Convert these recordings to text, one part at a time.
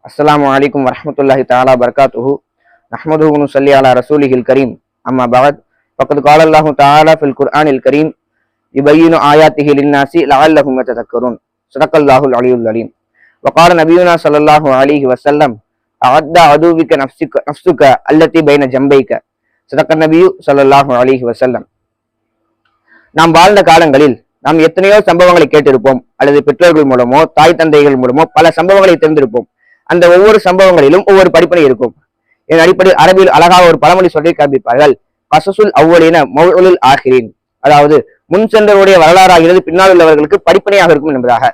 अस्सलामु अलैकुम वरहमतुल्लाहि तआला बरकातुहु नहमदुहु व नुसल्ली अला रसूलिहिल करीम अम्मा बाद फ़क़द क़ाल अल्लाहु तआला फ़िल क़ुरआनिल करीम युबय्यिनु आयातिहि लिन्नासि लअल्लहुम यतज़क्करून सदक़ल्लाहुल अलियुल अलीम व क़ाल नबियुना सल्लल्लाहु अलैहि वसल्लम अअद्द अदुव्विक नफ्सुक அல்லதி பைன ஜம்பைக சதக்க நபியு ஸல்லல்லாஹு அலைஹி வஸல்லம். நாம் வாழ்ந்த காலங்களில் நாம் எத்தனையோ சம்பவங்களை கேட்டிருப்போம், அல்லது பெற்றோர்கள் மூலமோ தாய் தந்தைகள் மூலமோ பல சம்பவங்களை தெரிந்திருப்போம். அந்த ஒவ்வொரு சம்பவங்களிலும் ஒவ்வொரு படிப்பினை இருக்கும். இதன் அடிப்படையில் அரபியில் அழகாக ஒரு பழமொழி சொல்லி காண்பிப்பார்கள், கசசுல் அவ்வலின மௌஉலுல் ஆகிரீன், அதாவது முன் சென்றவருடைய வரலாறாகிறது பின்னால் உள்ளவர்களுக்கு படிப்பினையாக இருக்கும் என்பதாக.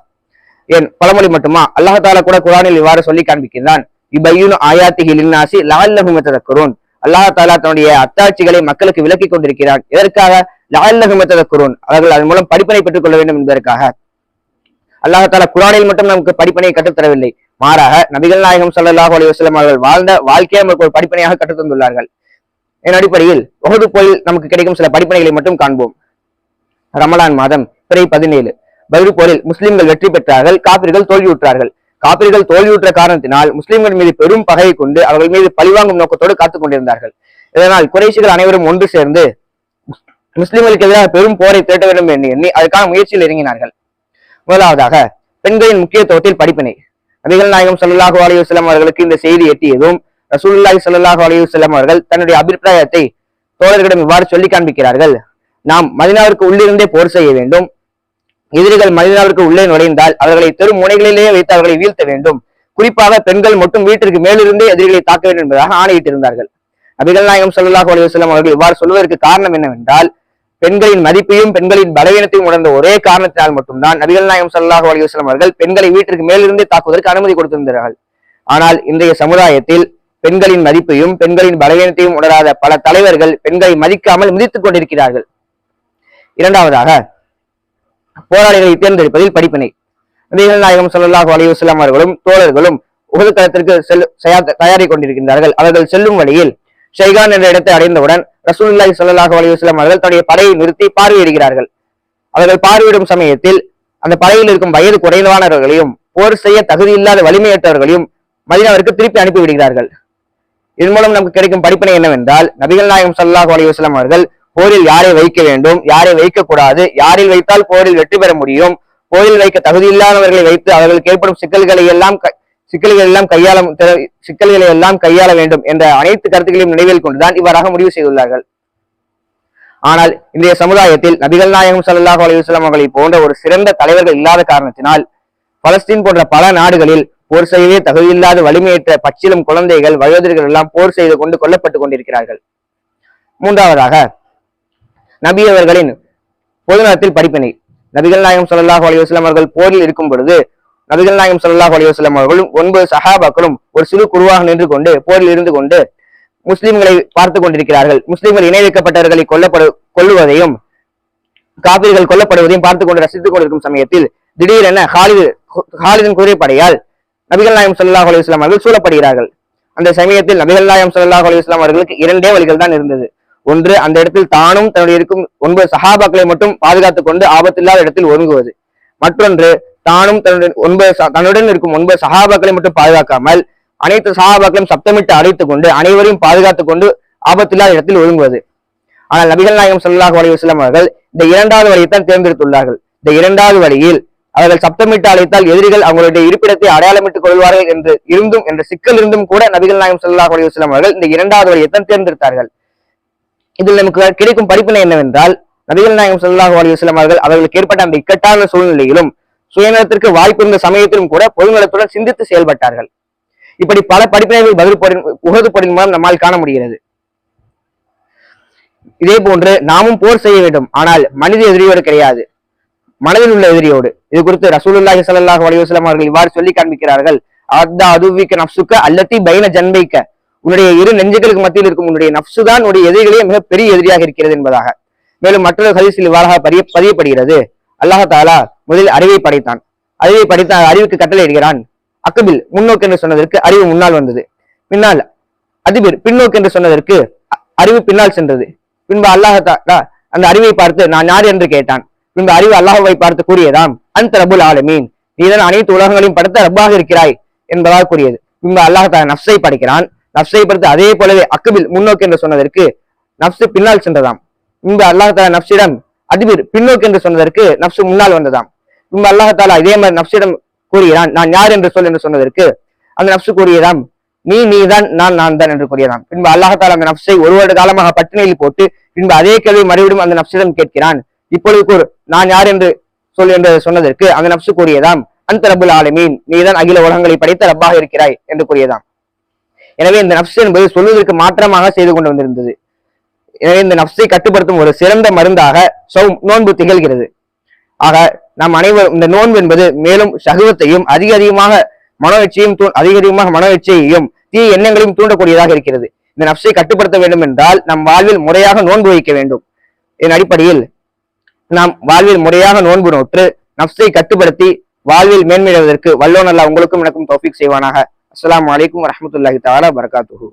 ஏன் பழமொழி மட்டுமா, அல்லாஹ் தஆலா கூட குர்ஆனில் இவ்வாறு சொல்லி காண்பிக்கின்றான், யுபய்யினு ஆயாத்திஹி லின்னாசி லஅல்லஹும் யததக்கரூன். அல்லாஹ் தஆலா தன்னுடைய அத்தாட்சிகளை மக்களுக்கு விளக்கி கொண்டிருக்கிறான். எதற்காக? லஅல்லஹும் யததக்கரூன், அவர்கள் அதன் மூலம் படிப்பினை பெற்றுக் கொள்ள வேண்டும் என்பதற்காக. அல்லாஹ் தஆலா குர்ஆனில் மட்டும் நமக்கு படிப்பினை கற்றுத்தரவில்லை, மாறாக நபிகள் நாயகம் ஸல்லல்லாஹு அலைஹி வஸல்லம் அவர்கள் வாழ்ந்த வாழ்க்கையை நமக்கு ஒரு படிப்பினையாக கற்றுத் தந்துள்ளார்கள். இதன் அடிப்படையில் உஹது போரில் நமக்கு கிடைக்கும் சில படிப்பினைகளை மட்டும் காண்போம். ரமலான் மாதம் பிறை 17 பத்ர் போரில் முஸ்லிம்கள் வெற்றி பெற்றார்கள், காபிர்கள் தோல்வியுற்றார்கள். காபிர்கள் தோல்வியுற்ற காரணத்தினால் முஸ்லிம்கள் மீது பெரும் பகையை கொண்டு அவர்கள் மீது பழிவாங்கும் நோக்கத்தோடு காத்துக் கொண்டிருந்தார்கள். இதனால் குறைஷிகள் அனைவரும் ஒன்று சேர்ந்து முஸ்லிம்களுக்கு எதிராக பெரும் போரை திரட்ட வேண்டும் என்று எண்ணி அதற்கான முயற்சியில் இறங்கினார்கள். முதலாவதாக பெண்களின் முக்கியத்துவத்தில் படிப்பினை. நபிகள் நாயகம் ஸல்லல்லாஹு அலைஹி வஸல்லம் அவர்களுக்கு இந்த செய்தி எட்டியதும் ரசூலுல்லாஹி ஸல்லல்லாஹு அலைஹி வஸல்லம் அவர்கள் தன்னுடைய அபிப்பிராயத்தை தோழர்களிடம் இவ்வாறு சொல்லி காண்பிக்கிறார்கள், நாம் மதீனாவிற்கு உள்ளிருந்தே போர் செய்ய வேண்டும். எதிரிகள் மதீனாவிற்கு உள்ளே நுழைந்தால் அவர்களை தெரு முனைகளிலேயே வைத்து அவர்களை வீழ்த்த வேண்டும். குறிப்பாக பெண்கள் மட்டும் வீட்டிற்கு மேலிருந்தே எதிரிகளை தாக்க வேண்டும் என்பதாக ஆணையிட்டிருந்தார்கள். நபிகள் நாயகம் ஸல்லல்லாஹு அலைஹி வஸல்லம் அவர்கள் இவ்வாறு சொல்வதற்கு காரணம் என்னவென்றால், பெண்களின் மதிப்பையும் பெண்களின் பலவீனத்தையும் உணர்ந்த ஒரே காரணத்தினால் மட்டும்தான் நபிகள் நாயகம் ஸல்லல்லாஹு அலைஹி வஸல்லம் அவர்கள் பெண்களை வீட்டிற்கு மேலிருந்தே தாக்குவதற்கு அனுமதி கொடுத்திருந்தார்கள். ஆனால் இன்றைய சமுதாயத்தில் பெண்களின் மதிப்பையும் பெண்களின் பலவீனத்தையும் உணராத பல தலைவர்கள் பெண்களை மதிக்காமல் மிதித்துக் கொண்டிருக்கிறார்கள். இரண்டாவதாக போராளிகளை தேர்ந்தெடுப்பதில் படிப்பினை. நபிகள் நாயகம் ஸல்லல்லாஹு அலைஹி வஸல்லம் அவர்களும் தோழர்களும் உஹது களத்திற்கு தயாரி கொண்டிருக்கின்றார்கள். அவர்கள் செல்லும் வழியில் ஷைகான் என்ற இடத்தை அடைந்தவுடன் ரசூலுல்லாஹி ஸல்லல்லாஹு அலைஹி வஸல்லம் அவர்கள் தன்னுடைய படையை நிறுத்தி பார்வையிடுகிறார்கள். அவர்கள் பார்வையிடும் சமயத்தில் அந்த படையில் இருக்கும் வயது குறைவானவர்களையும் போர் செய்ய தகுதியில்லாத வலிமையற்றவர்களையும் மதீனாவிற்கு திருப்பி அனுப்பிவிடுகிறார்கள். இதன் மூலம் நமக்கு கிடைக்கும் படிப்பினை என்னவென்றால், நபிகள் நாயகம் ஸல்லல்லாஹு அலைஹி வஸல்லம் அவர்கள் போரில் யாரை வைக்க வேண்டும், யாரை வைக்கக்கூடாது, யாரில் வைத்தால் போரில் வெற்றி பெற முடியும், போரில் வைக்க தகுதியில்லாதவர்களை வைத்து அவர்களுக்கு ஏற்படும் சிக்கல்களை எல்லாம் கையாள வேண்டும் என்ற அனைத்து கருத்துக்களையும் நினைவில் கொண்டுதான் இவ்வாறாக முடிவு செய்துள்ளார்கள். ஆனால் இன்றைய சமுதாயத்தில் நபிகள் நாயகம் ஸல்லல்லாஹு அலைஹி வஸல்லம் அவர்களை போன்ற ஒரு சிறந்த தலைவர்கள் இல்லாத காரணத்தினால் பலஸ்தீன் போன்ற பல நாடுகளில் போர் செய்யவே தகுதியில்லாத வலிமையற்ற பச்சிலும் குழந்தைகள் வயோதிகர்கள் எல்லாம் போர் செய்து கொண்டு கொல்லப்பட்டுக் கொண்டிருக்கிறார்கள். மூன்றாவதாக நபி அவர்களின் பொதுநலத்தில் படிப்பினை. நபிகள் நாயகம் ஸல்லல்லாஹு அலைஹி வஸல்லம் அவர்கள் போரில் இருக்கும் பொழுது நபிகள் நாயகம் ஸல்லல்லாஹு அலைஹி வஸல்லம் அவர்களும் 9 சஹாபாக்களும் ஒரு சிறு குழுவாக நின்று கொண்டு போரில் இருந்து கொண்டு முஸ்லிம்களை பார்த்து கொண்டிருக்கிறார்கள். முஸ்லிம்கள் இணை வைக்கப்பட்டவர்களை கொல்லுவதையும் காபிர்கள் கொல்லப்படுவதையும் பார்த்து கொண்டு ரசித்துக் கொண்டிருக்கும் சமயத்தில் திடீரென ஹாலிதின் குதிரைப்படையால் நபிகள் நாயகம் ஸல்லல்லாஹு அலைஹி வஸல்லம் அவர்கள் சூழப்படுகிறார்கள். அந்த சமயத்தில் நபிகள் நாயகம் ஸல்லல்லாஹு அலைஹி வஸல்லம் அவர்களுக்கு 2 வழிகள் தான் இருந்தது. ஒன்று, அந்த இடத்தில் தானும் தன்னுடைய இருக்கும் 9 சஹாபாக்களை மட்டும் பாதுகாத்துக் கொண்டு ஆபத்தில்லாத இடத்தில் ஒதுங்குவது. மற்றொன்று, தானும் தன்னுடன் இருக்கும் 9 சஹாபாக்களை மட்டும் பாதுகாக்காமல் அனைத்து சஹாபாக்களையும் சப்தமிட்டு அழைத்துக் கொண்டு அனைவரையும் பாதுகாத்துக் கொண்டு ஆபத்தில்லாத இடத்தில் ஒதுங்குவது. ஆனால் நபிகள் நாயகம் ஸல்லல்லாஹு அலைஹி வஸல்லம் அவர்கள் இந்த 2வது வழியைத்தான் தேர்ந்தெடுத்துள்ளார்கள். இந்த 2வது வழியில் அவர்கள் சப்தமிட்டு அழைத்தால் எதிரிகள் அவங்களுடைய இருப்பிடத்தை அடையாளமிட்டுக் கொள்வார்கள் என்ற சிக்கல் இருந்தும் கூட நபிகள் நாயகம் ஸல்லல்லாஹு அலைஹி வஸல்லம் அவர்கள் இந்த 2வது வழியைத்தான் தேர்ந்தெடுத்தார்கள். இதில் நமக்கு கிடைக்கும் படிப்பினை என்னவென்றால், நபிகள் நாயகம் ஸல்லல்லாஹு அலைஹி வஸல்லம் அவர்கள் அவர்களுக்கு ஏற்பட்ட அந்த இக்கட்டான சூழ்நிலையிலும் சுயநலத்திற்கு வாய்ப்பு இருந்த சமயத்திலும் கூட பொதுநலத்துடன் சிந்தித்து செயல்பட்டார்கள். இப்படி பல படிப்பினைகள் உஹது போரின் மூலம் நம்மால் காண முடிகிறது. இதே போன்று நாமும் போர் செய்ய வேண்டும், ஆனால் மனித எதிரியோடு கிடையாது, மனதில் உள்ள எதிரியோடு. இது குறித்து ரசூலுல்லாஹி ஸல்லல்லாஹு அலைஹி வஸல்லம் அவர்கள் இவ்வாறு சொல்லி காண்பிக்கிறார்கள், அஅத்தா அதுவிக்க நஃப்சுக அல்லதி பைன ஜன்பைக, உன்னுடைய 2 நெஞ்சுகளுக்கு மத்தியில் இருக்கும் உன்னுடைய நஃப்சு தான் உன்னுடைய எதிரிகளே மிக பெரிய எதிரியாக இருக்கிறது என்பதாக. மேலும் மற்றொரு ஹதீஸில் இவ்வாறாக பதியப்படுகிறது, அல்லாஹ் தஆலா முதலில் அறிவை படைத்தான். அறிவுக்கு கட்டளை இடுகிறான். அக்பில் முன்னோக்கு என்று சொன்னதற்கு அறிவு முன்னால் வந்தது. பின்னால் அதிபிர் பின்னோக்கு என்று சொன்னதற்கு அறிவு பின்னால் சென்றது. பின்பு அல்லாஹ் தஆலா அந்த அறிவை பார்த்து நான் யார் என்று கேட்டான். பின்பு அறிவு அல்லாஹ்வை பார்த்து கூறியதாம், அந்த ரப்புல் ஆலமீன், நீதான் அனைத்து உலகங்களையும் படைத்த ரப்பாக இருக்கிறாய் என்பதாக கூறியது. பின்பு அல்லாஹ் தஆலா நஃப்ஸை படைக்கிறான். நஃப்ஸை படைத்து அதே போலவே அக்பில் முன்னோக்கு என்று சொன்னதற்கு நஃப்ஸ் பின்னால் சென்றதாம். பின்பு அல்லாஹ் தஆலா நஃப்ஸிடம் அதிபிர் பின்னோக்கு என்று சொன்னதற்கு நஃப்ஸ் முன்னால் வந்ததாம். பின்பு அல்லாஹ் தஆலா இதே மாதிரி நஃப்ஸிடம் கூறுகிறான், நான் யார் என்று சொல் என்று சொன்னதற்கு அந்த நஃப்ஸ் கூறியதாம், நீதான் நான் தான் என்று கூறியதாம். பின்பு அல்லாஹ் தஆலா அந்த நஃப்ஸை ஒரு வருட காலமாக பட்டினியில் போட்டு பின்பு அதே கேள்வி மறுபடியும் அந்த நஃப்ஸிடம் கேட்கிறான். இப்பொழுது கூறு, நான் யார் என்று சொல் என்று சொன்னதற்கு அந்த நஃப்ஸ் கூறியதாம், அந்த ரப்புல் ஆலமீன், நீதான் அகில உலகங்களை படைத்த ரப்பாக இருக்கிறாய் என்று கூறியதாம். எனவே இந்த நஃப்ஸ் என்பது சொல்வதற்கு மாற்றமாக செய்து கொண்டு வந்திருந்தது. எனவே இந்த நஃப்ஸை கட்டுப்படுத்தும் ஒரு சிறந்த மருந்தாக நோன்பு திகழ்கிறது. ஆக நாம் அனைவரும் இந்த நோன்பு என்பது மேலும் சகுவத்தையும் அதிகமாக மனோஎச்சையையும் தீய எண்ணங்களையும் தூண்டக்கூடியதாக இருக்கிறது. இந்த நஃப்ஸை கட்டுப்படுத்த வேண்டும் என்றால் நம் வாழ்வில் முறையாக நோன்பு வைக்க வேண்டும். இதன் அடிப்படையில் நாம் வாழ்வில் முறையாக நோன்பு நோற்று நஃப்ஸை கட்டுப்படுத்தி வாழ்வில் மேன்மையடைவதற்கு வல்லோன் அல்லாஹ் உங்களுக்கும் எனக்கும் தௌஃபீக் செய்வானாக. அஸ்ஸலாமு அலைக்கும் வரஹ்மத்துல்லாஹி தஆலா வபரகாத்துஹு.